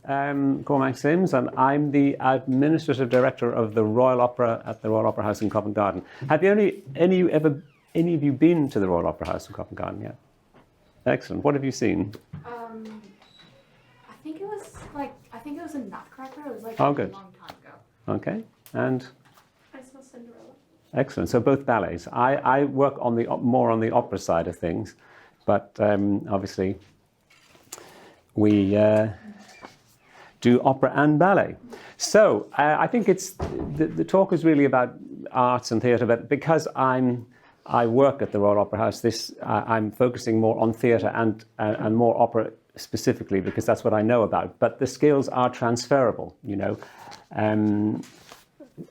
Cormac Sims, and I'm the Administrative Director of the Royal Opera at the Royal Opera House in Covent Garden. Have any of you been to the Royal Opera House in Covent Garden yet? Excellent. What have you seen? I think it was a Nutcracker. It was like Oh, a good. long time ago. Okay, and I saw Cinderella. excellent. So both ballets. I work on more on the opera side of things, but obviously we do opera and ballet. So I think it's the talk is really about arts and theatre, but because I work at the Royal Opera House, I'm focusing more on theatre and more opera specifically because that's what I know about. But the skills are transferable, you know.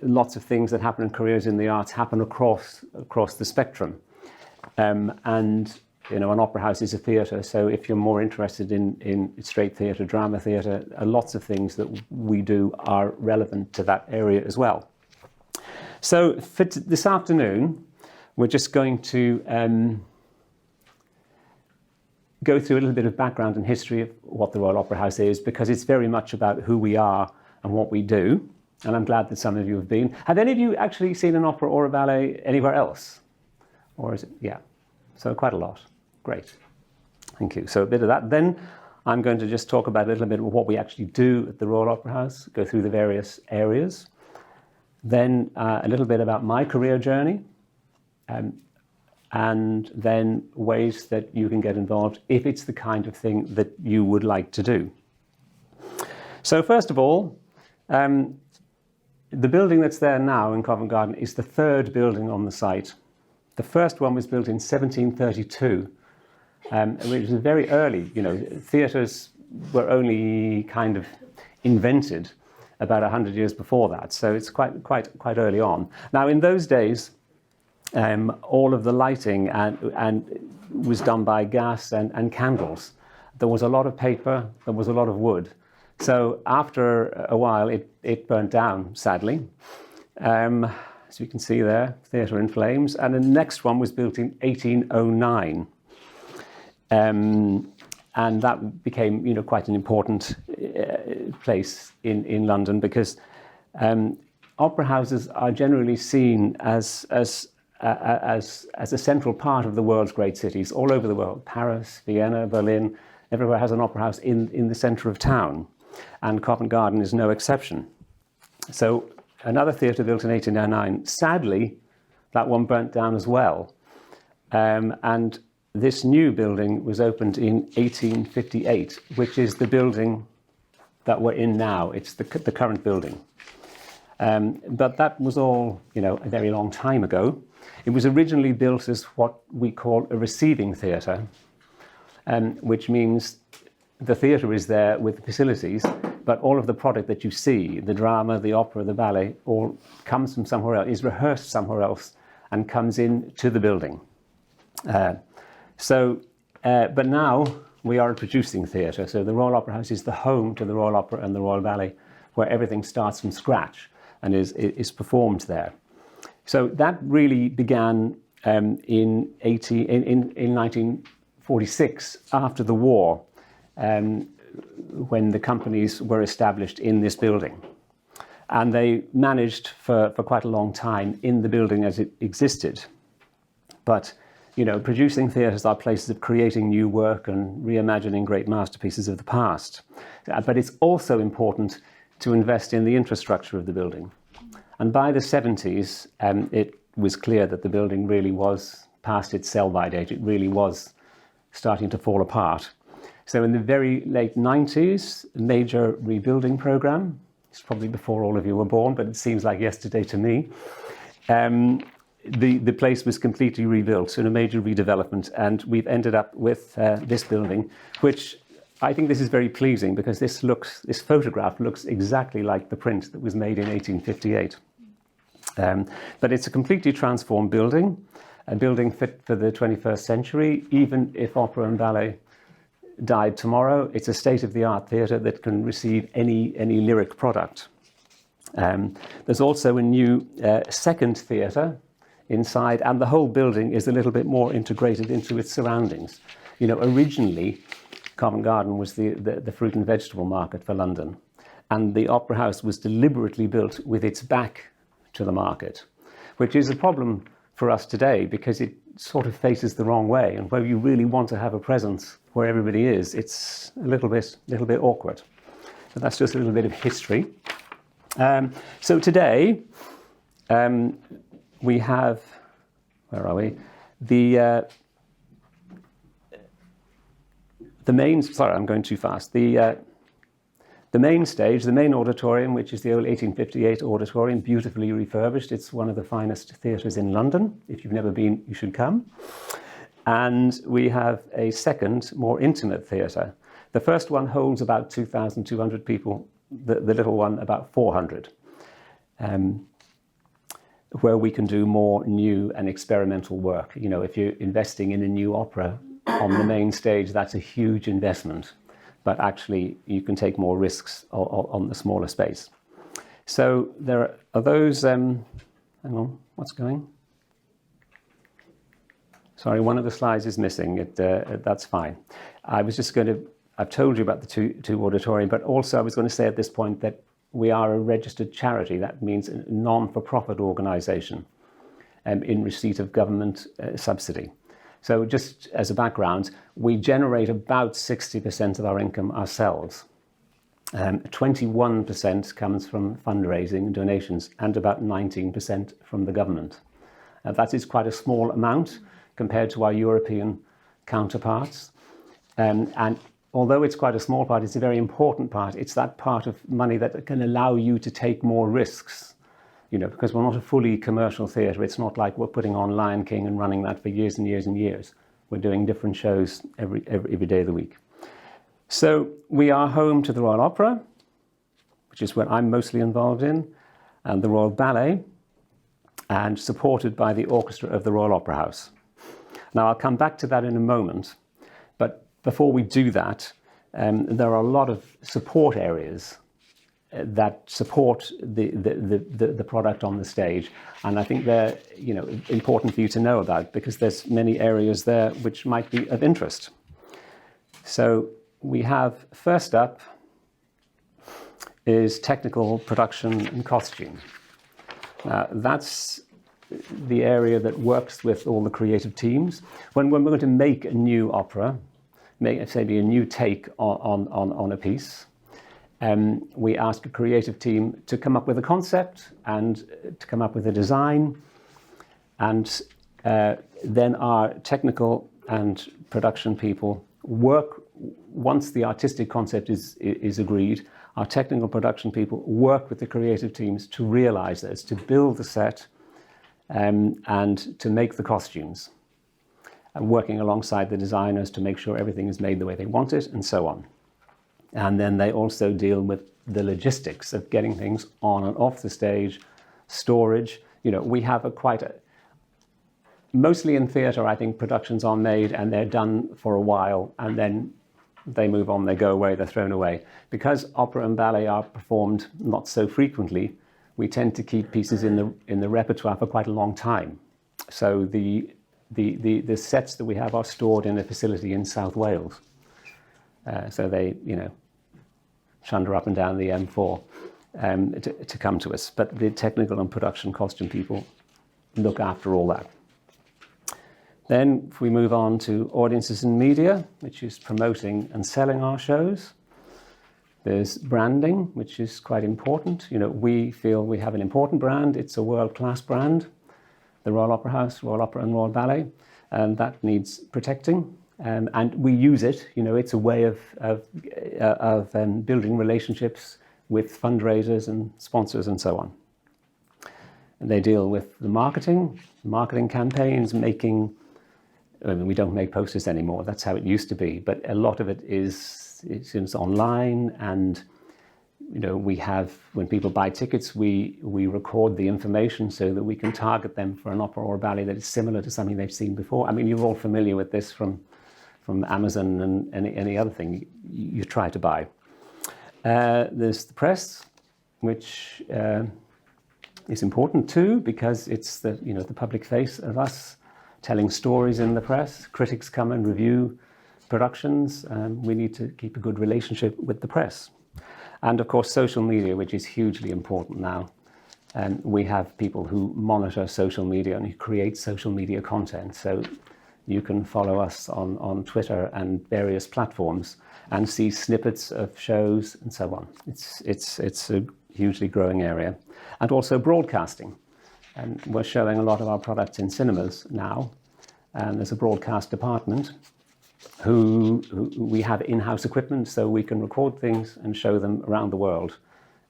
Lots of things that happen in careers in the arts happen across the spectrum. And you know, an opera house is a theatre, so if you're more interested in straight theatre, drama theatre, lots of things that we do are relevant to that area as well. So for this afternoon, we're just going to go through a little bit of background and history of what the Royal Opera House is, because it's very much about who we are and what we do. And I'm glad that some of you have been. Have any of you actually seen an opera or a ballet anywhere else? Or is it, yeah, so quite a lot. Great, thank you. So a bit of that. Then I'm going to just talk about a little bit of what we actually do at the Royal Opera House, go through the various areas. Then a little bit about my career journey, and then ways that you can get involved if it's the kind of thing that you would like to do. So first of all, the building that's there now in Covent Garden is the third building on the site. The first one was built in 1732, which was very early. You know, theatres were only kind of invented about 100 years before that, so it's quite early on. Now, in those days, all of the lighting and was done by gas and candles. There was a lot of paper, there was a lot of wood. So after a while, it burnt down, sadly. As you can see there, Theatre in Flames. And the next one was built in 1809. And that became, you know, quite an important place in London, because opera houses are generally seen as a central part of the world's great cities all over the world. Paris, Vienna, Berlin, everywhere has an opera house in the centre of town. And Covent Garden is no exception. So another theatre built in 1809. Sadly, that one burnt down as well. And this new building was opened in 1858, which is the building that we're in now. It's the current building. But that was all, you know, a very long time ago. It was originally built as what we call a receiving theatre, which means the theatre is there with the facilities, but all of the product that you see, the drama, the opera, the ballet, all comes from somewhere else, is rehearsed somewhere else, and comes into the building. But now we are a producing theatre, so the Royal Opera House is the home to the Royal Opera and the Royal Ballet, where everything starts from scratch and is performed there. So that really began in 1946, after the war, when the companies were established in this building. And they managed for quite a long time in the building as it existed. But, you know, producing theatres are places of creating new work and reimagining great masterpieces of the past. But it's also important to invest in the infrastructure of the building. And by the 70s, it was clear that the building really was past its sell-by date. It really was starting to fall apart. So in the very late 90s, a major rebuilding program. It's probably before all of you were born, but it seems like yesterday to me. The place was completely rebuilt in a major redevelopment, and we've ended up with this building, which I think this is very pleasing, because this photograph looks exactly like the print that was made in 1858. But it's a completely transformed building, a building fit for the 21st century. Even if opera and ballet died tomorrow, it's a state-of-the-art theatre that can receive any lyric product. There's also a new second theatre inside, and the whole building is a little bit more integrated into its surroundings. You know, originally Covent Garden was the fruit and vegetable market for London. And the Opera House was deliberately built with its back to the market, which is a problem for us today because it sort of faces the wrong way. And where you really want to have a presence where everybody is, it's a little bit awkward. But that's just a little bit of history. So today, we have, where are we? The main, sorry, I'm going too fast. The main stage, the main auditorium, which is the old 1858 auditorium, beautifully refurbished. It's one of the finest theatres in London. If you've never been, you should come. And we have a second, more intimate theatre. The first one holds about 2,200 people, the little one about 400, where we can do more new and experimental work. You know, if you're investing in a new opera on the main stage, that's a huge investment. But actually you can take more risks on the smaller space. So there are those, hang on, what's going? Sorry, one of the slides is missing, that's fine. I was just going to, I've told you about the two auditorium, but also I was going to say at this point that we are a registered charity. That means a non-for-profit organisation in receipt of government subsidy. So just as a background, we generate about 60% of our income ourselves. 21% comes from fundraising and donations, and about 19% from the government. That is quite a small amount compared to our European counterparts. And although it's quite a small part, it's a very important part. It's that part of money that can allow you to take more risks. You know, because we're not a fully commercial theatre. It's not like we're putting on Lion King and running that for years and years and years. We're doing different shows every day of the week. So we are home to the Royal Opera, which is what I'm mostly involved in, and the Royal Ballet, and supported by the orchestra of the Royal Opera House. Now, I'll come back to that in a moment, but before we do that, there are a lot of support areas that support the product on the stage, and I think they're important for you to know about because there's many areas there which might be of interest. So we have first up is technical production and costume. That's the area that works with all the creative teams. When we're going to make a new opera, maybe a new take on a piece. We ask a creative team to come up with a concept and to come up with a design, and then our technical and production people work. Once the artistic concept is agreed, our technical production people work with the creative teams to realize this, to build the set and to make the costumes, and working alongside the designers to make sure everything is made the way they want it, and so on. And then they also deal with the logistics of getting things on and off the stage, storage. You know, we have mostly in theatre, I think productions are made and they're done for a while and then they move on, they go away, they're thrown away. Because opera and ballet are performed not so frequently, we tend to keep pieces in the repertoire for quite a long time. So the sets that we have are stored in a facility in South Wales. So they, chunder up and down the M4 to come to us. But the technical and production costume people look after all that. Then if we move on to audiences and media, which is promoting and selling our shows. There's branding, which is quite important. We feel we have an important brand. It's a world-class brand, the Royal Opera House, Royal Opera and Royal Ballet, and that needs protecting. And we use it. It's a way of building relationships with fundraisers and sponsors and so on. And they deal with the marketing campaigns, we don't make posters anymore. That's how it used to be. But a lot of it it's online, and we have, when people buy tickets, we record the information so that we can target them for an opera or a ballet that is similar to something they've seen before. I mean, you're all familiar with this from Amazon and any other thing you try to buy. There's the press, which is important too, because it's the public face of us telling stories in the press. Critics come and review productions, we need to keep a good relationship with the press. And of course, social media, which is hugely important now. We have people who monitor social media and who create social media content. So you can follow us on Twitter and various platforms and see snippets of shows and so on. It's a hugely growing area. And also broadcasting. And we're showing a lot of our products in cinemas now. And there's a broadcast department who we have in-house equipment so we can record things and show them around the world.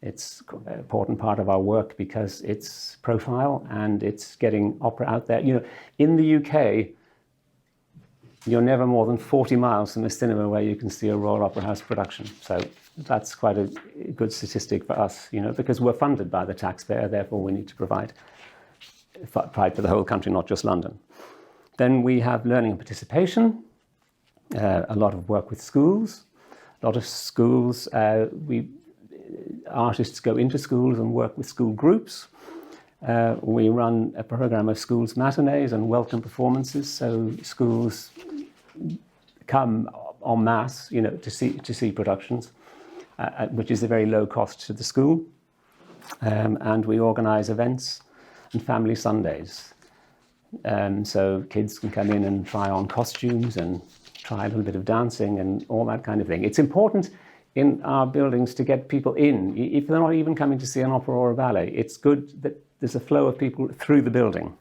It's an important part of our work because it's profile and it's getting opera out there. You know, in the UK, you're never more than 40 miles from a cinema where you can see a Royal Opera House production. So that's quite a good statistic for us, you know, because we're funded by the taxpayer, therefore we need to provide for the whole country, not just London. Then we have learning and participation, a lot of work with schools. A lot of schools, artists go into schools and work with school groups. We run a program of schools matinees and welcome performances, so schools come en masse, you know, to see productions, which is a very low cost to the school. And we organise events and family Sundays, so kids can come in and try on costumes and try a little bit of dancing and all that kind of thing. It's important in our buildings to get people in, if they're not even coming to see an opera or a ballet. It's good that there's a flow of people through the building,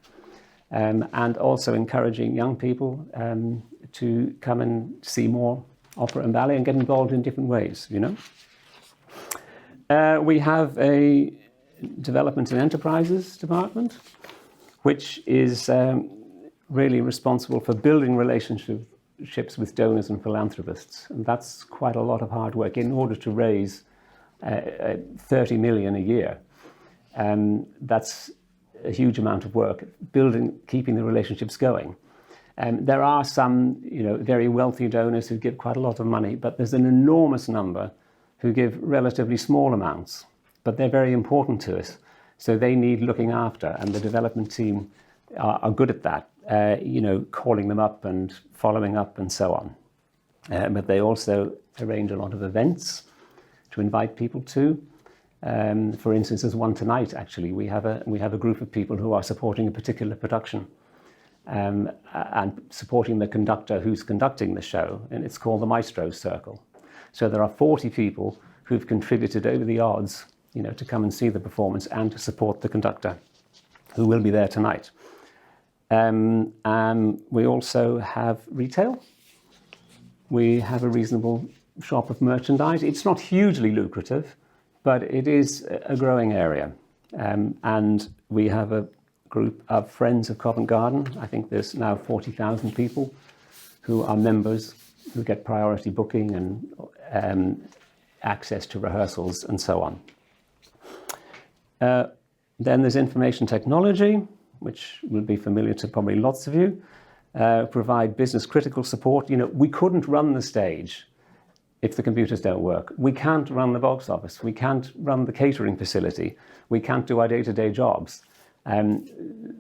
and also encouraging young people to come and see more opera and ballet and get involved in different ways, you know. We have a development and enterprises department, which is really responsible for building relationships with donors and philanthropists. And that's quite a lot of hard work in order to raise 30 million a year. That's a huge amount of work, keeping the relationships going. There are some, you know, very wealthy donors who give quite a lot of money, but there's an enormous number who give relatively small amounts, but they're very important to us. So they need looking after, and the development team are good at that, you know, calling them up and following up and so on. But they also arrange a lot of events to invite people to. For instance, there's one tonight, actually. We have a group of people who are supporting a particular production and supporting the conductor who's conducting the show, and it's called the Maestro Circle. So there are 40 people who've contributed over the odds, you know, to come and see the performance and to support the conductor, who will be there tonight. We also have retail. We have a reasonable shop of merchandise. It's not hugely lucrative, but it is a growing area. And we have a group of Friends of Covent Garden. I think there's now 40,000 people who are members, who get priority booking and access to rehearsals and so on. Then there's information technology, which will be familiar to probably lots of you, provide business critical support. You know, we couldn't run the stage if the computers don't work. We can't run the box office. We can't run the catering facility. We can't do our day-to-day jobs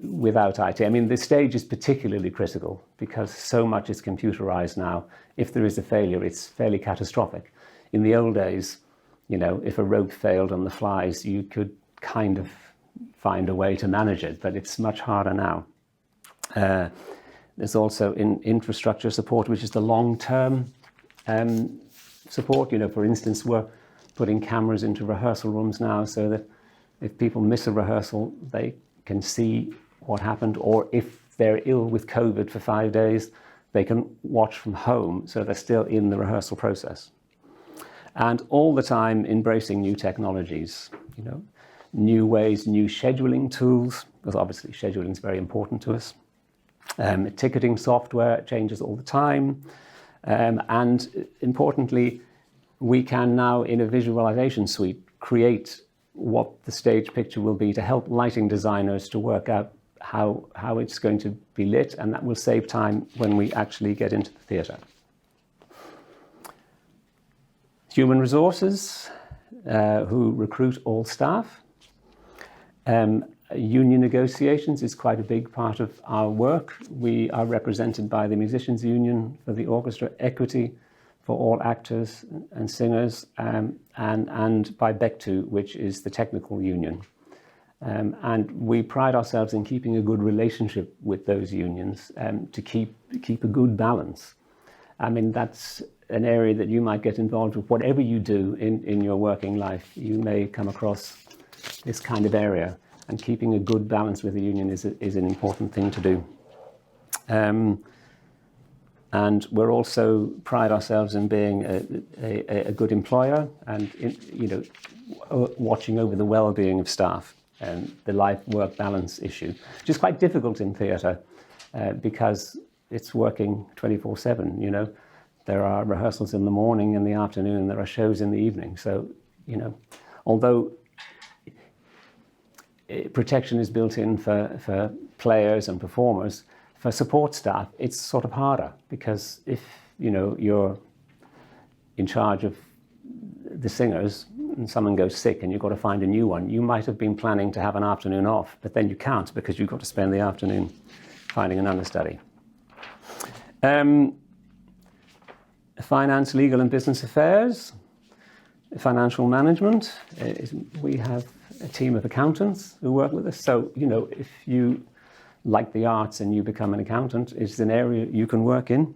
without IT. I mean, the stage is particularly critical because so much is computerized now. If there is a failure, it's fairly catastrophic. In the old days, you know, if a rope failed on the flies, you could kind of find a way to manage it, but it's much harder now. There's also infrastructure support, which is the long-term support. You know, for instance, we're putting cameras into rehearsal rooms now so that if people miss a rehearsal, they can see what happened, or if they're ill with COVID for 5 days, they can watch from home, so they're still in the rehearsal process. And all the time embracing new technologies, you know, new ways, new scheduling tools, because obviously scheduling is very important to us. Ticketing software changes all the time. And importantly, we can now, in a visualization suite, create what the stage picture will be to help lighting designers to work out how it's going to be lit, and that will save time when we actually get into the theatre. Human resources, who recruit all staff. Union negotiations is quite a big part of our work. We are represented by the Musicians' Union for the orchestra, Equity for all actors and singers, and by BECTU, which is the technical union. And we pride ourselves in keeping a good relationship with those unions to keep a good balance. I mean, that's an area that you might get involved with. Whatever you do in your working life, you may come across this kind of area, and keeping a good balance with the union is an important thing to do. And we're also pride ourselves in being a good employer and watching over the well-being of staff and the life-work balance issue, which is quite difficult in theatre because it's working 24/7. There are rehearsals in the morning, in the afternoon, and there are shows in the evening. So although protection is built in for players and performers, for support staff, it's sort of harder because if you're in charge of the singers and someone goes sick and you've got to find a new one, you might have been planning to have an afternoon off, but then you can't because you've got to spend the afternoon finding an understudy. Finance, legal and business affairs, financial management. We have a team of accountants who work with us. So, if you like the arts and you become an accountant, it's an area you can work in.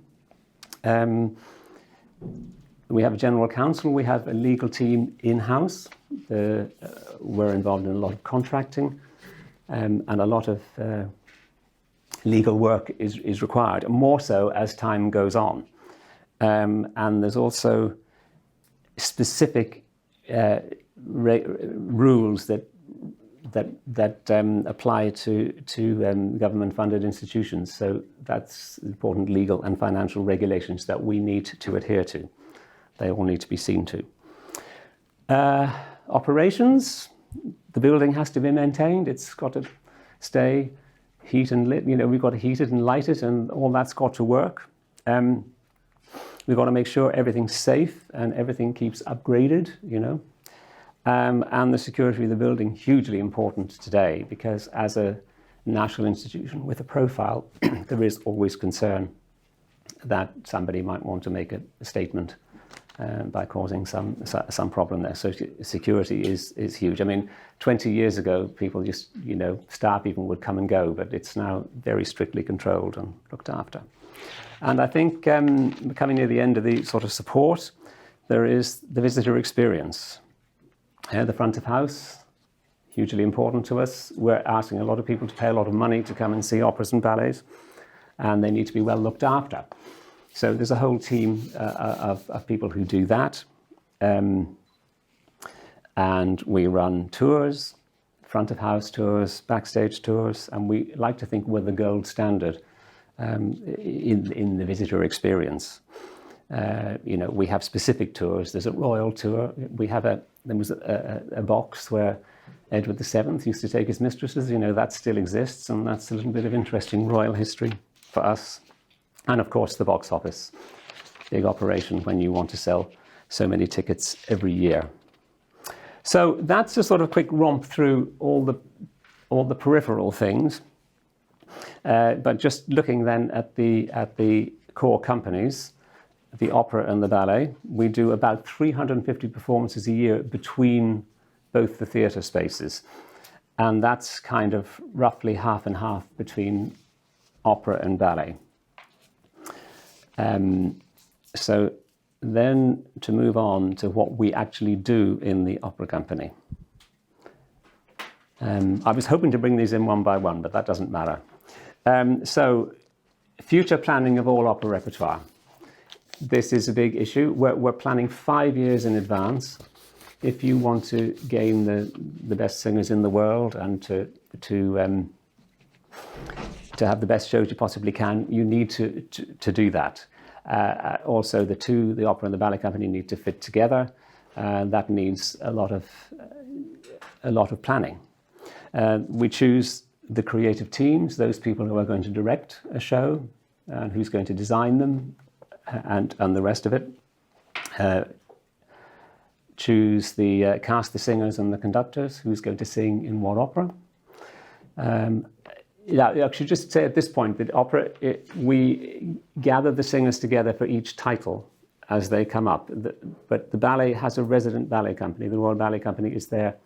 We have a general counsel. We have a legal team in-house. We're involved in a lot of contracting and a lot of legal work is required, more so as time goes on. And there's also specific rules that apply to government-funded institutions. So that's important legal and financial regulations that we need to adhere to. They all need to be seen to. Operations, the building has to be maintained. It's got to stay heat and lit. We've got to heat it and light it, and all that's got to work. We've got to make sure everything's safe and everything keeps upgraded, and the security of the building, hugely important today, because as a national institution with a profile, there is always concern that somebody might want to make a statement by causing some problem there. So security is huge. I mean, 20 years ago, people just, staff even would come and go, but it's now very strictly controlled and looked after. And I think coming near the end of the sort of support, there is the visitor experience. The front of house, hugely important to us. We're asking a lot of people to pay a lot of money to come and see operas and ballets, and they need to be well looked after. So there's a whole team of people who do that. And we run tours, front of house tours, backstage tours, and we like to think we're the gold standard in the visitor experience. We have specific tours. There's a royal tour. There was a box where Edward VII used to take his mistresses. That still exists, and that's a little bit of interesting royal history for us. And of course, the box office, big operation when you want to sell so many tickets every year. So that's a sort of quick romp through all the peripheral things. But just looking then at the core companies, the opera and the ballet, we do about 350 performances a year between both the theatre spaces. And that's kind of roughly half and half between opera and ballet. So then to move on to what we actually do in the opera company. I was hoping to bring these in one by one, but that doesn't matter. So future planning of all opera repertoire. This is a big issue. We're planning 5 years in advance. If you want to gain the best singers in the world and to have the best shows you possibly can, you need to do that. Also, the opera and the ballet company need to fit together. That needs a lot of planning. We choose the creative teams, those people who are going to direct a show and who's going to design them and the rest of it. Choose cast the singers and the conductors, who's going to sing in what opera. Yeah, I should just say at this point that we gather the singers together for each title as they come up. But the ballet has a resident ballet company. The Royal Ballet Company is there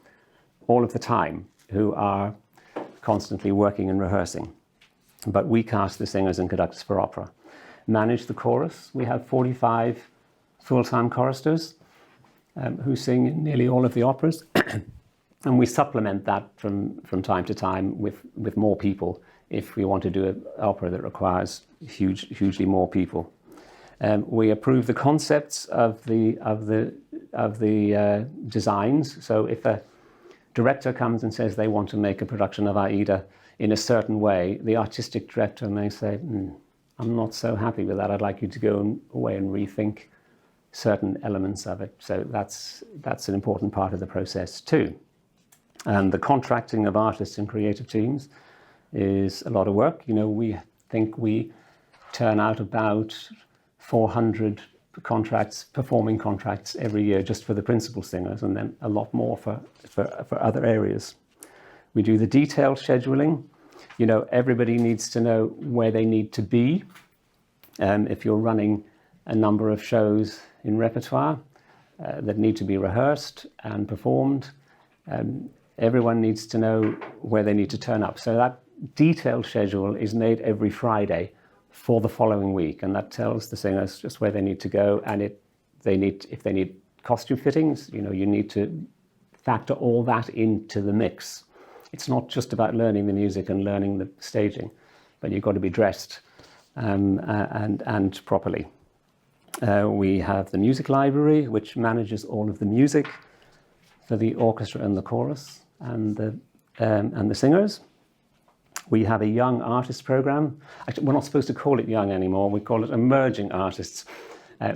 all of the time, who are constantly working and rehearsing. But we cast the singers and conductors for opera. Manage the chorus. We have 45 full-time choristers who sing in nearly all of the operas. And we supplement that from time to time with more people if we want to do an opera that requires hugely more people. We approve the concepts of the designs. So if a director comes and says they want to make a production of Aida in a certain way, the artistic director may say, I'm not so happy with that. I'd like you to go away and rethink certain elements of it. So that's an important part of the process too. And the contracting of artists and creative teams is a lot of work. You know, we think we turn out about 400 contracts, performing contracts every year just for the principal singers, and then a lot more for other areas. We do the detailed scheduling. You know, everybody needs to know where they need to be. If you're running a number of shows in repertoire that need to be rehearsed and performed, everyone needs to know where they need to turn up. So that detailed schedule is made every Friday for the following week, and that tells the singers just where they need to go. And if they need costume fittings, you know, you need to factor all that into the mix. It's not just about learning the music and learning the staging, but you've got to be dressed and properly. We have the music library, which manages all of the music for the orchestra and the chorus and the singers. We have a young artist program. Actually, we're not supposed to call it young anymore. We call it emerging artists,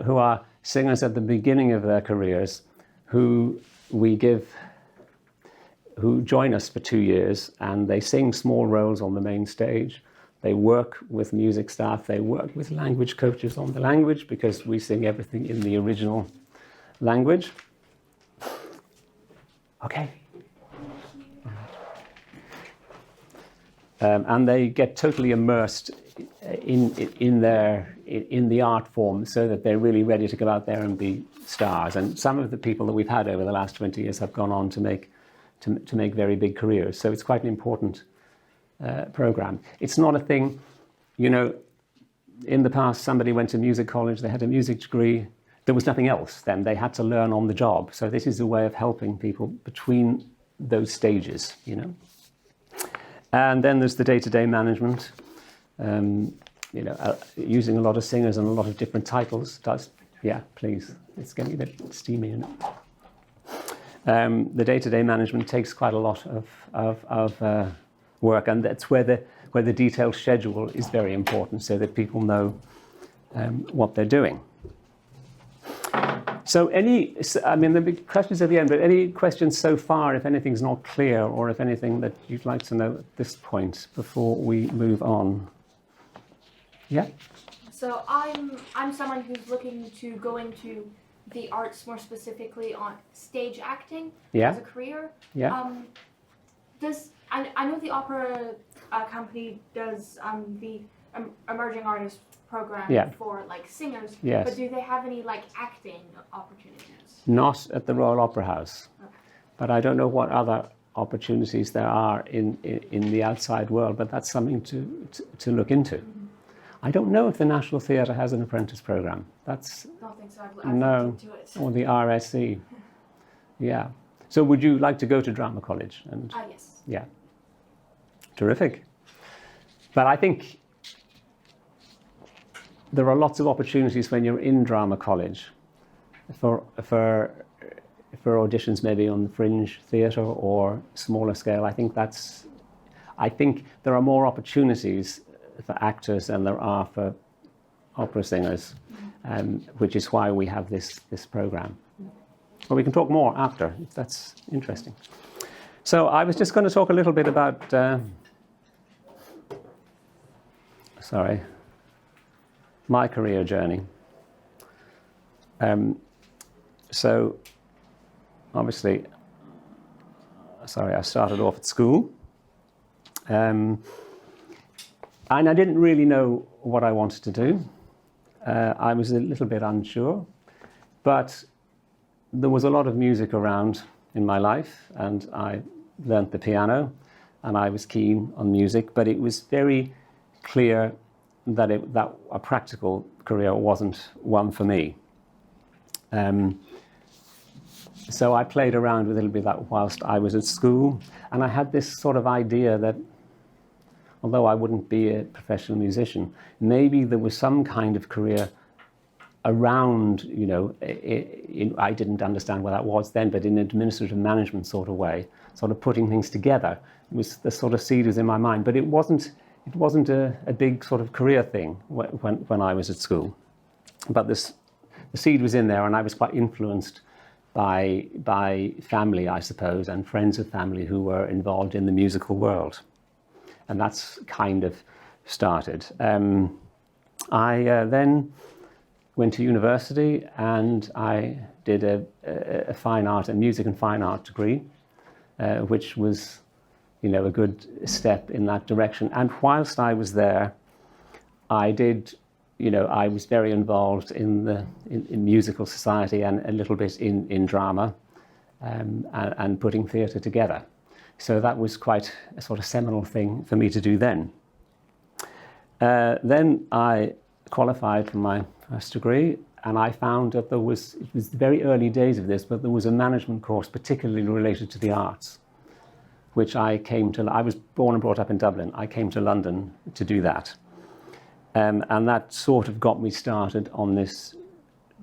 who are singers at the beginning of their careers, who join us for 2 years, and they sing small roles on the main stage. They work with music staff. They work with language coaches on the language, because we sing everything in the original language. Okay. And they get totally immersed in the art form, so that they're really ready to go out there and be stars. And some of the people that we've had over the last 20 years have gone on to make very big careers. So it's quite an important program. It's not a thing, you know, in the past somebody went to music college, they had a music degree, there was nothing else then. They had to learn on the job. So this is a way of helping people between those stages, you know. And then there's the day-to-day management, you know, using a lot of singers and a lot of different titles. Yeah, please. It's getting a bit steamy, isn't it? The day-to-day management takes quite a lot of work, and that's where the detailed schedule is very important, so that people know what they're doing. So there'll be questions at the end, but any questions so far, if anything's not clear, or if anything that you'd like to know at this point before we move on? Yeah? So I'm someone who's looking to go into the arts, more specifically on stage acting as a career. Yeah. I know the opera company does the emerging artist program for like singers, but do they have any like acting opportunities? Not at the Royal Opera House, but I don't know what other opportunities there are in the outside world, but that's something to look into. Mm-hmm. I don't know if the National Theatre has an apprentice program. I don't think so. I've looked into it. Or the RSC. Yeah. So would you like to go to drama college? Yes. Yeah. Terrific. But I think there are lots of opportunities when you're in drama college for auditions, maybe on the fringe theatre or smaller scale. I think there are more opportunities for actors than there are for opera singers, which is why we have this program. Well, we can talk more after, if that's interesting. So I was just going to talk a little bit about my career journey. So obviously, I started off at school, And I didn't really know what I wanted to do. I was a little bit unsure, but there was a lot of music around in my life, and I learnt the piano, and I was keen on music, but it was very clear that a practical career wasn't one for me. So I played around with a little bit of that whilst I was at school, and I had this sort of idea that although I wouldn't be a professional musician, maybe there was some kind of career around, I didn't understand what that was then, but in an administrative management sort of way, sort of putting things together. It was the sort of seed was in my mind, but it wasn't a big sort of career thing when I was at school. But the seed was in there, and I was quite influenced by family, I suppose, and friends of family who were involved in the musical world. And that's kind of started. I then went to university, and I did a music and fine art degree, which was, a good step in that direction. And whilst I was there, I was very involved in musical society and a little bit in drama, and putting theatre together. So that was quite a sort of seminal thing for me to do then. Then I qualified for my first degree, and I found that it was the very early days of this, but there was a management course particularly related to the arts, which I was born and brought up in Dublin. I came to London to do that. And that sort of got me started on this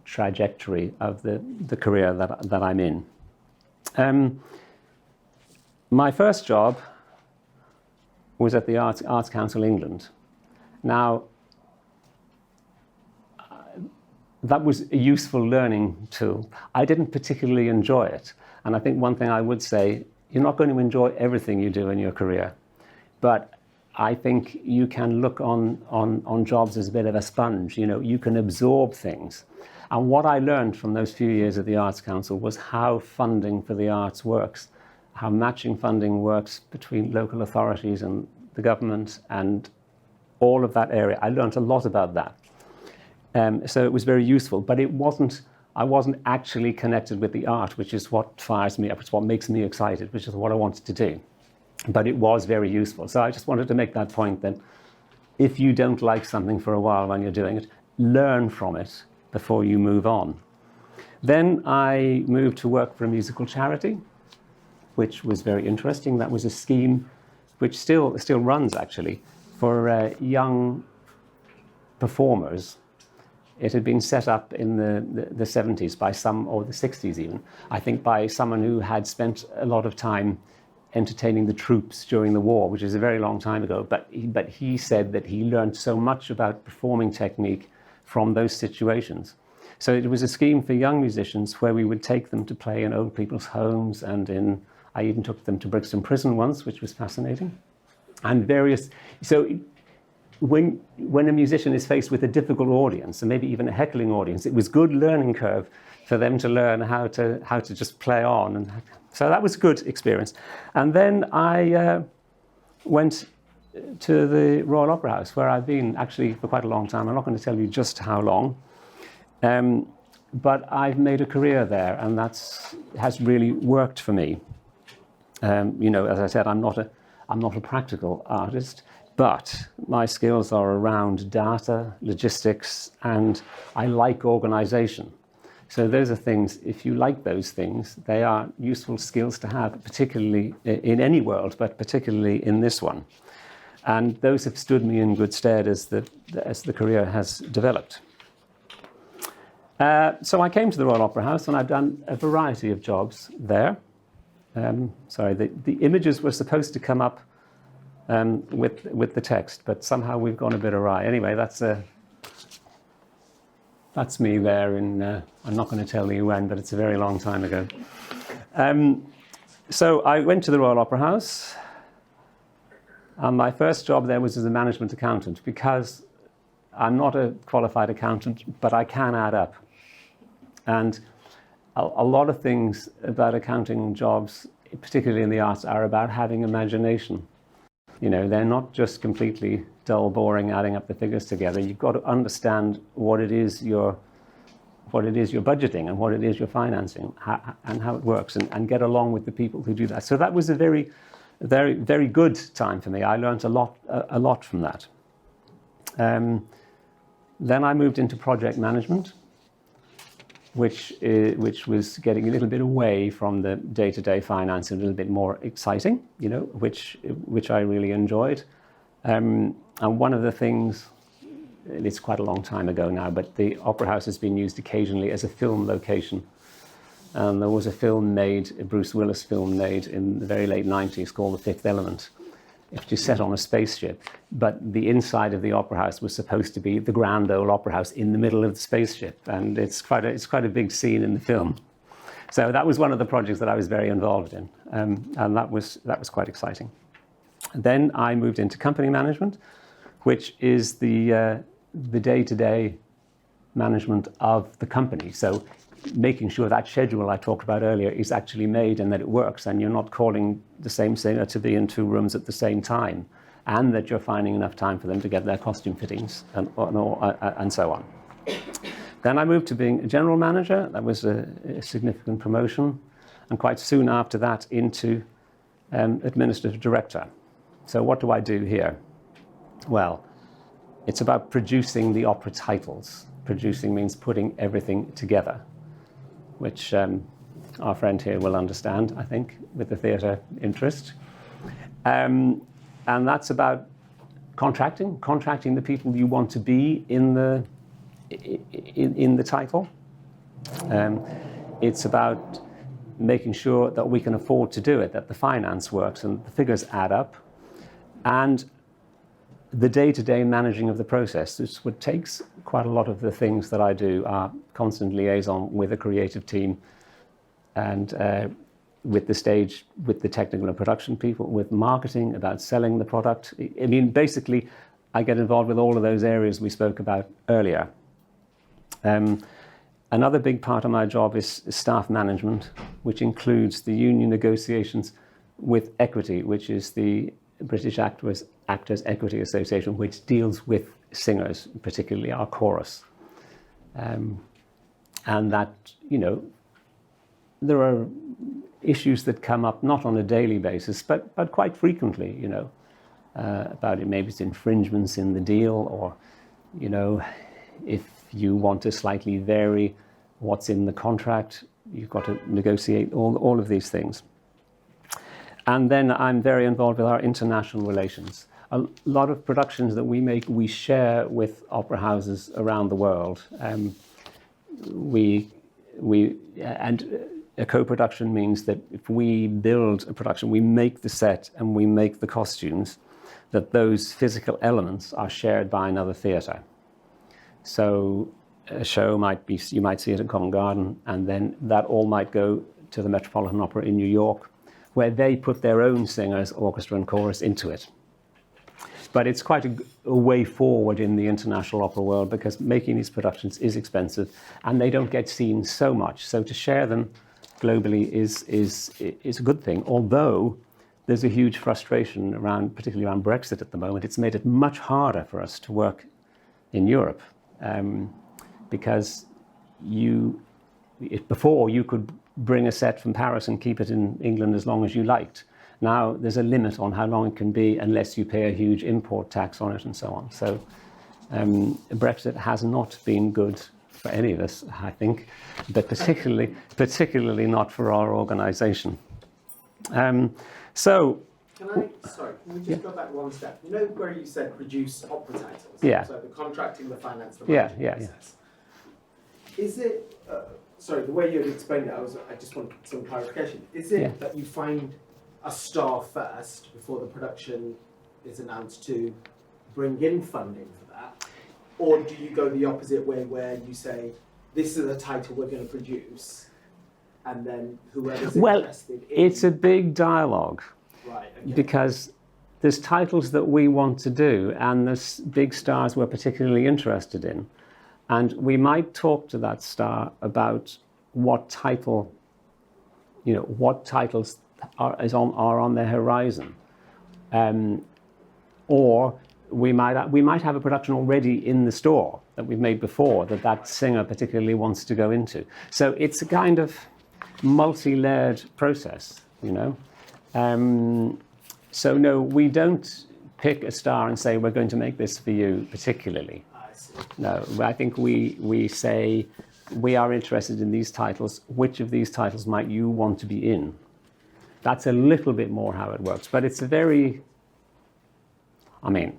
trajectory of the career that I'm in. My first job was at the Arts Council England. Now, that was a useful learning tool. I didn't particularly enjoy it. And I think one thing I would say, you're not going to enjoy everything you do in your career. But I think you can look on jobs as a bit of a sponge. You can absorb things. And what I learned from those few years at the Arts Council was how funding for the arts works, how matching funding works between local authorities and the government and all of that area. I learned a lot about that. So it was very useful, but I wasn't actually connected with the art, which is what fires me up. It's what makes me excited, which is what I wanted to do. But it was very useful. So I just wanted to make that point that if you don't like something for a while when you're doing it, learn from it before you move on. Then I moved to work for a musical charity, which was very interesting. That was a scheme which still runs, actually, for young performers. It had been set up in the 70s by or the 60s even, I think, by someone who had spent a lot of time entertaining the troops during the war, which is a very long time ago. But he said that he learned so much about performing technique from those situations. So it was a scheme for young musicians where we would take them to play in old people's homes, and I even took them to Brixton Prison once, which was fascinating. And so when a musician is faced with a difficult audience, and maybe even a heckling audience, it was good learning curve for them to learn how to just play on. And so that was a good experience. And then I went to the Royal Opera House, where I've been actually for quite a long time. I'm not going to tell you just how long, but I've made a career there, and has really worked for me. As I said, I'm not a practical artist, but my skills are around data, logistics, and I like organization. So those are things, if you like those things, they are useful skills to have, particularly in any world, but particularly in this one. And those have stood me in good stead as the career has developed. So I came to the Royal Opera House, and I've done a variety of jobs there. The images were supposed to come up with the text, but somehow we've gone a bit awry. Anyway, that's me there I'm not going to tell you when, but it's a very long time ago. So I went to the Royal Opera House, and my first job there was as a management accountant, because I'm not a qualified accountant, but I can add up. And a lot of things about accounting jobs, particularly in the arts, are about having imagination. You know, they're not just completely dull, boring, adding up the figures together. You've got to understand what it is you're budgeting and what it is you're financing, and how it works, and get along with the people who do that. So that was a very, very, very good time for me. I learned a lot from that. Then I moved into project management, which was getting a little bit away from the day-to-day finance, and a little bit more exciting, you know, which I really enjoyed. And one of the things, it's quite a long time ago now, but the Opera House has been used occasionally as a film location. And there was a film made, a Bruce Willis film made in the very late 90s called The Fifth Element, which is set on a spaceship. But the inside of the Opera House was supposed to be the grand old Opera House in the middle of the spaceship. And it's quite a big scene in the film. So that was one of the projects that I was very involved in. And that was quite exciting. Then I moved into company management, which is the day-to-day management of the company. So making sure that schedule I talked about earlier is actually made and that it works, and you're not calling the same singer to be in 2 rooms at the same time, and that you're finding enough time for them to get their costume fittings and so on. Then I moved to being a general manager. That was a significant promotion, and quite soon after that into administrative director. So what do I do here? Well, it's about producing the opera titles. Producing means putting everything together, which our friend here will understand, I think, with the theatre interest. And that's about contracting the people you want to be in the title. It's about making sure that we can afford to do it, that the finance works and the figures add up, and the day-to-day managing of the process. This is what takes quite a lot of the things that I do, are constant liaison with a creative team, and with the stage, with the technical and production people, with marketing, about selling the product. I mean, basically, I get involved with all of those areas we spoke about earlier. Another big part of my job is staff management, which includes the union negotiations with Equity, which is the British Actors Equity Association, which deals with singers, particularly our chorus. And that, you know, there are issues that come up not on a daily basis, but quite frequently, you know, about it. Maybe it's infringements in the deal, or, you know, if you want to slightly vary what's in the contract, you've got to negotiate all of these things. And then I'm very involved with our international relations. A lot of productions that we make, we share with opera houses around the world. And a co-production means that if we build a production, we make the set and we make the costumes, that those physical elements are shared by another theatre. So a show might be, you might see it at Covent Garden, and then that all might go to the Metropolitan Opera in New York, where they put their own singers, orchestra and chorus into it. But it's quite a way forward in the international opera world, because making these productions is expensive and they don't get seen so much. So to share them globally is a good thing, although there's a huge frustration around, particularly around Brexit at the moment. It's made it much harder for us to work in Europe, because before you could bring a set from Paris and keep it in England as long as you liked. Now there's a limit on how long it can be unless you pay a huge import tax on it and so on. So Brexit has not been good for any of us, I think, but particularly not for our organisation. Can we just go back one step? You know where you said produce opera titles? Yeah. So the contracting, the finance, the management process. Is it, the way you had explained it, I just want some clarification. Is it that you find a star first before the production is announced to bring in funding for that? Or do you go the opposite way, where you say, this is a title we're going to produce, and then whoever's interested in... It's a big dialogue. Right, okay. Because there's titles that we want to do, and there's big stars we're particularly interested in. And we might talk to that star about what title, what titles are on their horizon. or we might have a production already in the store that we've made before that singer particularly wants to go into. So it's a kind of multi-layered process, you know. So no, we don't pick a star and say we're going to make this for you particularly. I see. No, I think we say we are interested in these titles. Which of these titles might you want to be in? That's a little bit more how it works, but it's a very, I mean,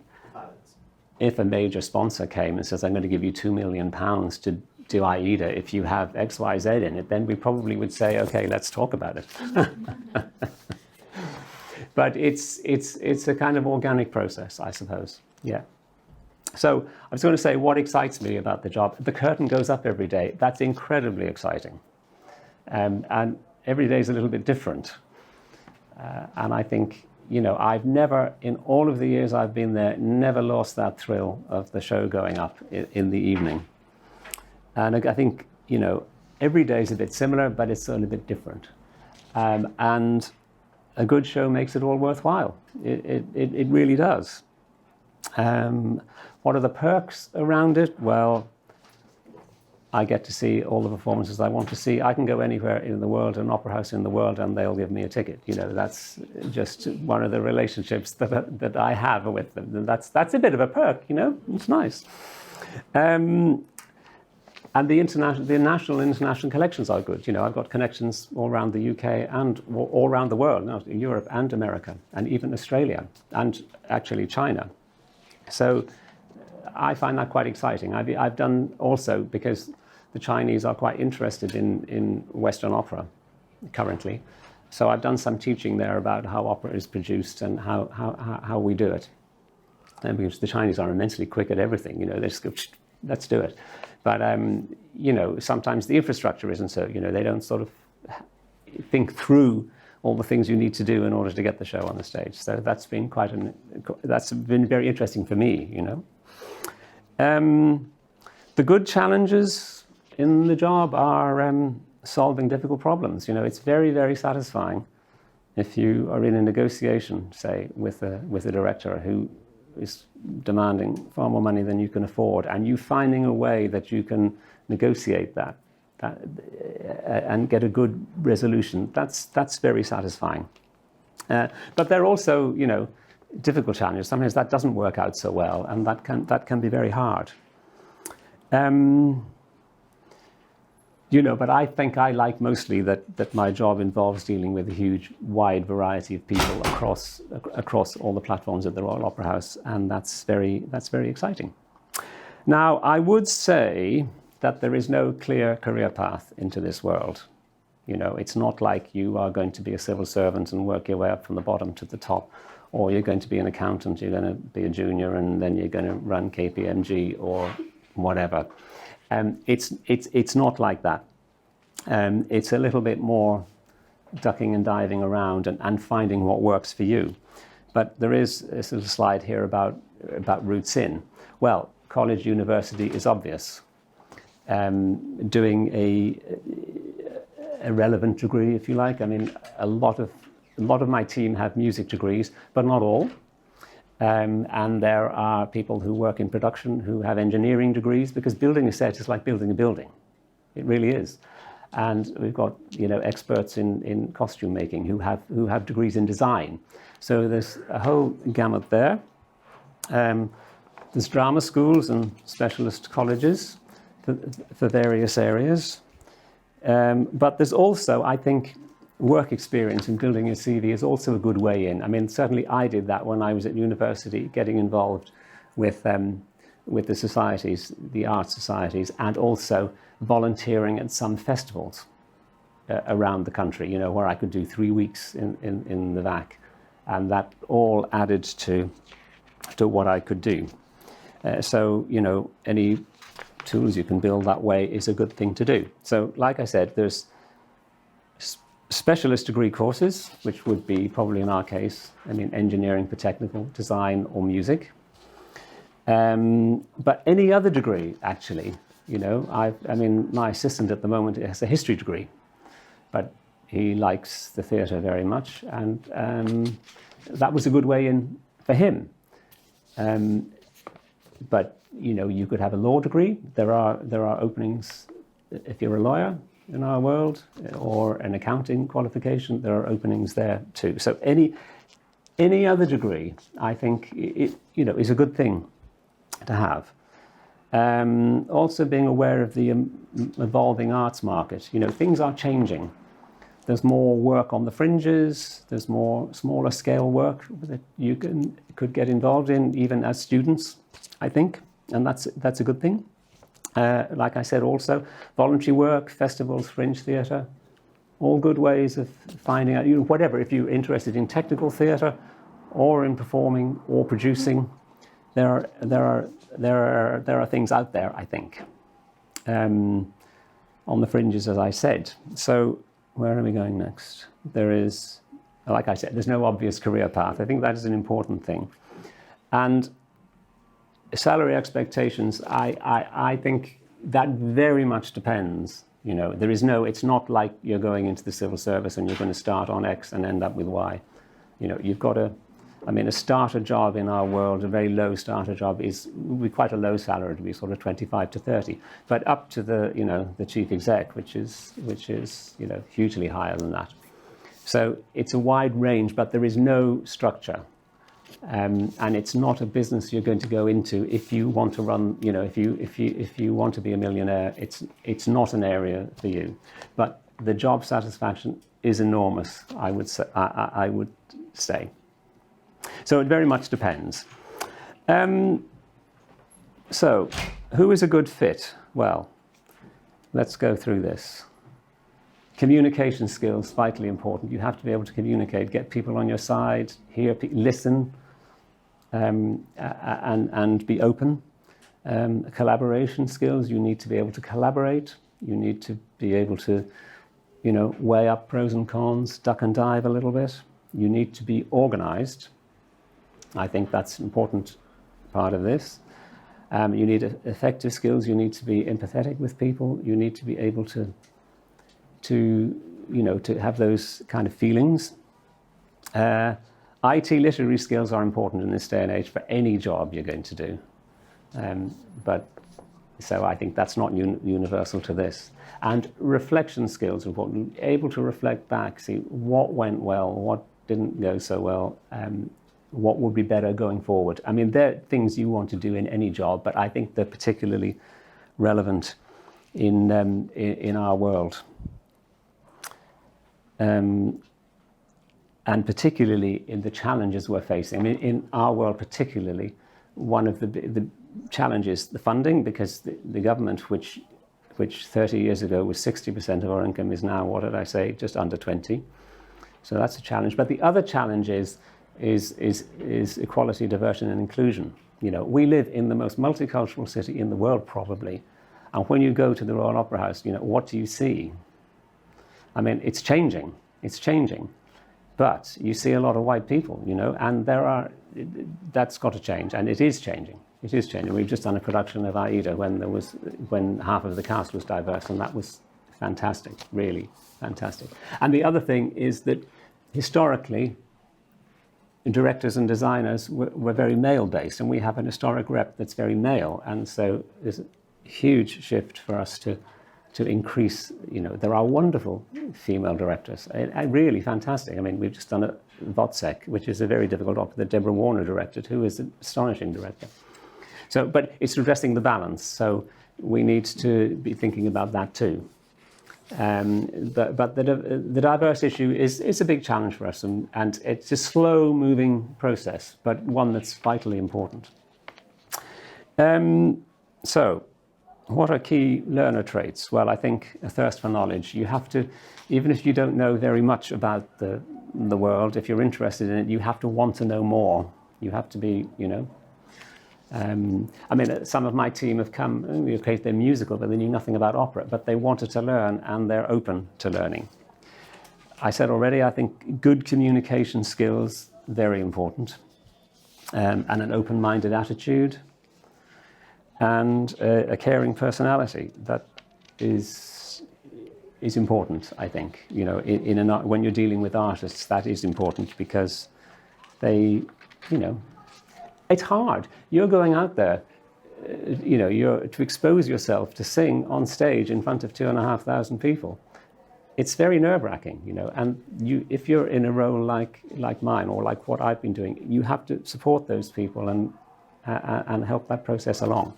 if a major sponsor came and says, I'm going to give you £2 million to do AIDA if you have X, Y, Z in it, then we probably would say, okay, let's talk about it. But it's a kind of organic process, I suppose. Yeah. So I was going to say what excites me about the job. The curtain goes up every day. That's incredibly exciting. And every day is a little bit different. And I think, you know, I've never, in all of the years I've been there, never lost that thrill of the show going up in the evening. And I think, you know, every day is a bit similar, but it's a little bit different. And a good show makes it all worthwhile. It really does. What are the perks around it? Well, I get to see all the performances I want to see. I can go anywhere in the world, an opera house in the world, and they'll give me a ticket. You know, that's just one of the relationships that I have with them. And that's a bit of a perk, you know. It's nice. And the national and international collections are good. You know, I've got connections all around the UK and all around the world, now in Europe and America, and even Australia, and actually China. So I find that quite exciting. I've done also, because the Chinese are quite interested in Western opera currently. So I've done some teaching there about how opera is produced and how we do it. And because the Chinese are immensely quick at everything, you know, they just go, let's do it. But, you know, sometimes the infrastructure isn't so, you know, they don't sort of think through all the things you need to do in order to get the show on the stage. So that's been that's been very interesting for me, you know. The good challenges in the job are solving difficult problems. You know, it's very, very satisfying if you are in a negotiation, say, with a director who is demanding far more money than you can afford, and you finding a way that you can negotiate that and get a good resolution. That's very satisfying. But there are also, you know, difficult challenges. Sometimes that doesn't work out so well, and that can be very hard. You know, but I think I like mostly that my job involves dealing with a huge, wide variety of people across all the platforms at the Royal Opera House, and that's very exciting. Now, I would say that there is no clear career path into this world. You know, it's not like you are going to be a civil servant and work your way up from the bottom to the top, or you're going to be an accountant, you're going to be a junior, and then you're going to run KPMG or whatever. It's not like that. It's a little bit more ducking and diving around and finding what works for you. But there is a little slide here about routes in. Well, college, university is obvious. Doing a relevant degree, if you like. I mean, a lot of my team have music degrees, but not all. And there are people who work in production who have engineering degrees, because building a set is like building a building. It really is. And we've got, you know, experts in costume making who have degrees in design. So there's a whole gamut there. There's drama schools and specialist colleges for various areas. But there's also, I think, work experience in building a CV is also a good way in. I mean, certainly I did that when I was at university, getting involved with the societies, the art societies, and also volunteering at some festivals around the country, you know, where I could do 3 weeks in the VAC. And that all added to what I could do. So, you know, any tools you can build that way is a good thing to do. So, like I said, there's specialist degree courses, which would be probably in our case, I mean, engineering for technical, design or music. But any other degree, actually, you know, I mean, my assistant at the moment has a history degree, but he likes the theatre very much, and that was a good way in for him. But you could have a law degree. There are openings if you're a lawyer in our world, or an accounting qualification. There are openings there too. So any other degree, I think, is a good thing to have. Also being aware of the evolving arts market. Things are changing. There's more work on the fringes. There's more smaller scale work that you could get involved in, even as students, I think, and that's a good thing. Like I said, also voluntary work, festivals, fringe theatre, all good ways of finding out. Whatever, if you're interested in technical theatre, or in performing or producing, there are things out there, I think, on the fringes, as I said. So where are we going next? There is, like I said, there's no obvious career path. I think that is an important thing. And salary expectations, I think that very much depends. It's not like you're going into the civil service and you're going to start on X and end up with Y. You've got a starter job in our world, a very low starter job would be quite a low salary, to be sort of 25 to 30, but up to the chief exec, which is hugely higher than that. So it's a wide range, but there is no structure. And it's not a business you're going to go into if you want to run, if you want to be a millionaire. It's not an area for you. But the job satisfaction is enormous, I would say. So it very much depends. So who is a good fit? Well, let's go through this. Communication skills, vitally important. You have to be able to communicate, get people on your side, listen, and be open. Collaboration skills, you need to be able to collaborate. You need to be able to, weigh up pros and cons, duck and dive a little bit. You need to be organized. I think that's an important part of this. You need effective skills. You need to be empathetic with people. You need to be able to have those kind of feelings. IT literary skills are important in this day and age for any job you're going to do. So I think that's not universal to this. And reflection skills are important. Able to reflect back, see what went well, what didn't go so well, what would be better going forward. They're things you want to do in any job, but I think they're particularly relevant in our world. And particularly in the challenges we're facing. In our world particularly, one of the challenges, the funding, because the government, which 30 years ago was 60% of our income, is now, what did I say, just under 20. So that's a challenge. But the other challenge is equality, diversity, and inclusion. We live in the most multicultural city in the world, probably. And when you go to the Royal Opera House, what do you see? It's changing. It's changing. But you see a lot of white people, and that's got to change, and it is changing. It is changing. We've just done a production of Aida when half of the cast was diverse, and that was fantastic, really fantastic. And the other thing is that historically, directors and designers were very male-based, and we have an historic rep that's very male, and so there's a huge shift for us to increase. There are wonderful female directors, really fantastic. We've just done a Wozzeck, which is a very difficult opera that Deborah Warner directed, who is an astonishing director. So, but it's addressing the balance, so we need to be thinking about that too. But the diverse issue is a big challenge for us, and it's a slow-moving process, but one that's vitally important. So, what are key learner traits? Well, I think a thirst for knowledge. You have to, even if you don't know very much about the world, if you're interested in it, you have to want to know more. You have to be, some of my team have come, okay, they're musical, but they knew nothing about opera, but they wanted to learn, and they're open to learning. I said already, I think good communication skills, very important, and an open-minded attitude, and a caring personality. That is important, I think. When you're dealing with artists, that is important, because they, It's hard. You're going out there, you're to expose yourself to sing on stage in front of 2,500 people. It's very nerve-wracking, and if you're in a role like mine or like what I've been doing, you have to support those people and help that process along.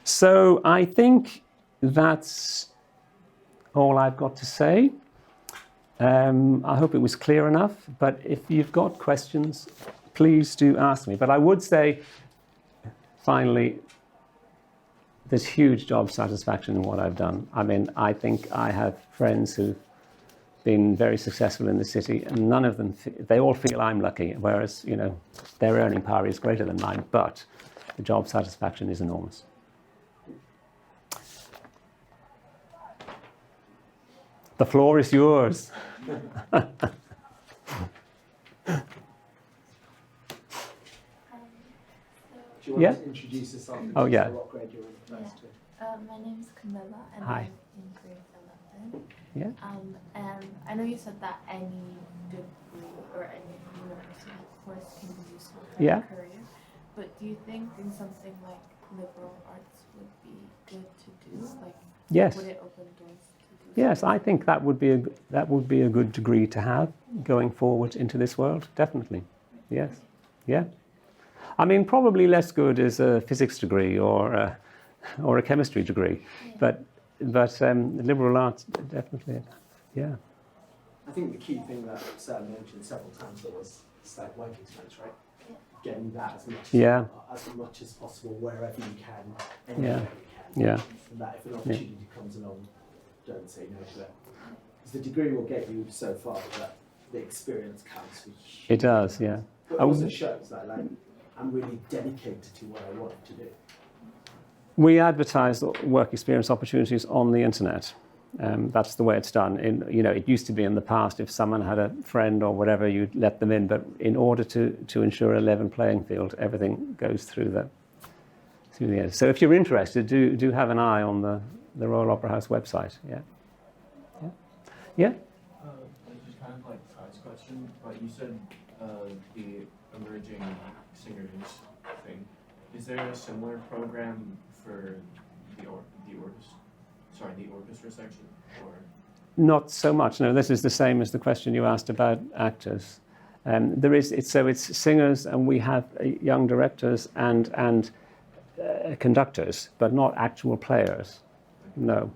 So I think that's all I've got to say. I hope it was clear enough, but if you've got questions, please do ask me. But I would say, finally, there's huge job satisfaction in what I've done. I mean, I think I have friends who've been very successful in the city, and none of them, they all feel I'm lucky, whereas, their earning power is greater than mine, but the job satisfaction is enormous. The floor is yours. Do you want to introduce yourself? Oh, yeah. What grade you're in university? My name is Camilla, and Hi. I'm in grade 11. Yeah. And I know you said that any degree or any university course can be useful for Yeah. a career, but do you think in something like liberal arts would be good to do? Like, Yes. would it open doors? Yes, I think that would be a good degree to have going forward into this world. Definitely, yes, yeah. I mean, probably less good is a physics degree or a chemistry degree, but liberal arts definitely, yeah. I think the key thing that Sam mentioned several times was it's like work experience, right? Yeah. Getting that as much as possible wherever you can, anywhere you can. Yeah. And that if an opportunity comes along, don't say no to it. Because the degree will get you so far, but the experience counts. It does, yeah. But it also shows that I'm really dedicated to what I want to do. We advertise work experience opportunities on the internet. That's the way it's done. It used to be in the past, if someone had a friend or whatever, you'd let them in. But in order to ensure a level playing field, everything goes through the end. So if you're interested, do have an eye on the Royal Opera House website. Yeah. It's just kind of like Todd's question, but you said the emerging singers thing. Is there a similar program for the orchestra section, or? Not so much. No, this is the same as the question you asked about actors. It's singers, and we have young directors and conductors, but not actual players. No.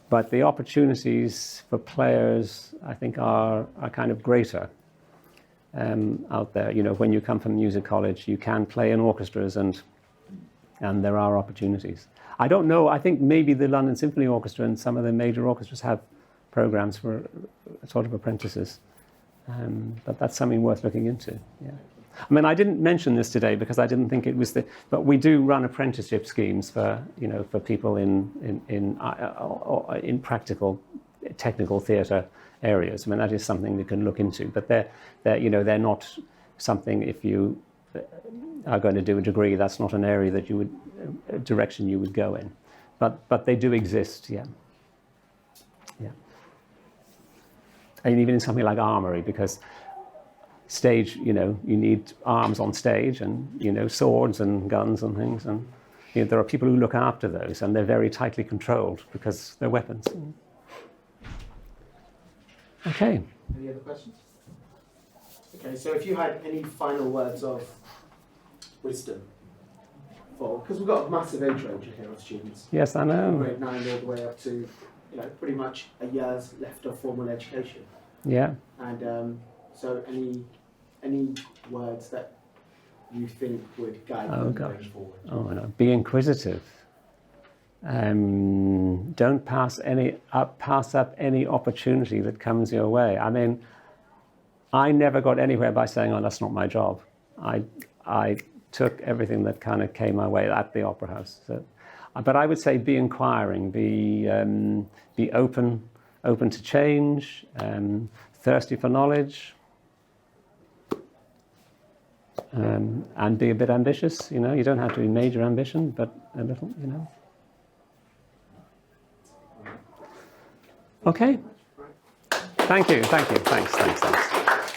But the opportunities for players, I think, are kind of greater out there. When you come from music college, you can play in orchestras, and there are opportunities. I don't know. I think maybe the London Symphony Orchestra and some of the major orchestras have programs for sort of apprentices. But that's something worth looking into. Yeah. I mean, I didn't mention this today because I didn't think it was but we do run apprenticeship schemes for people in practical, technical theatre areas. I mean, that is something we can look into. But they're not something. If you are going to do a degree, that's not an area that direction you would go in. But they do exist. Yeah. Yeah. And even in something like armoury, because stage, you need arms on stage and, swords and guns and things. And there are people who look after those, and they're very tightly controlled because they're weapons. Okay. Any other questions? Okay, so if you had any final words of wisdom because we've got a massive age range here of students. Yes, I know. Grade 9 all the way up to, pretty much a year's left of formal education. Yeah. And so any words that you think would guide them going forward? Oh, no. Be inquisitive. Don't pass up any opportunity that comes your way. I mean, I never got anywhere by saying, "Oh, that's not my job." I took everything that kind of came my way at the Opera House. So, but I would say be inquiring, be open to change, thirsty for knowledge, and be a bit ambitious. You don't have to be major ambition, but a little. Okay. Thank you. Thanks.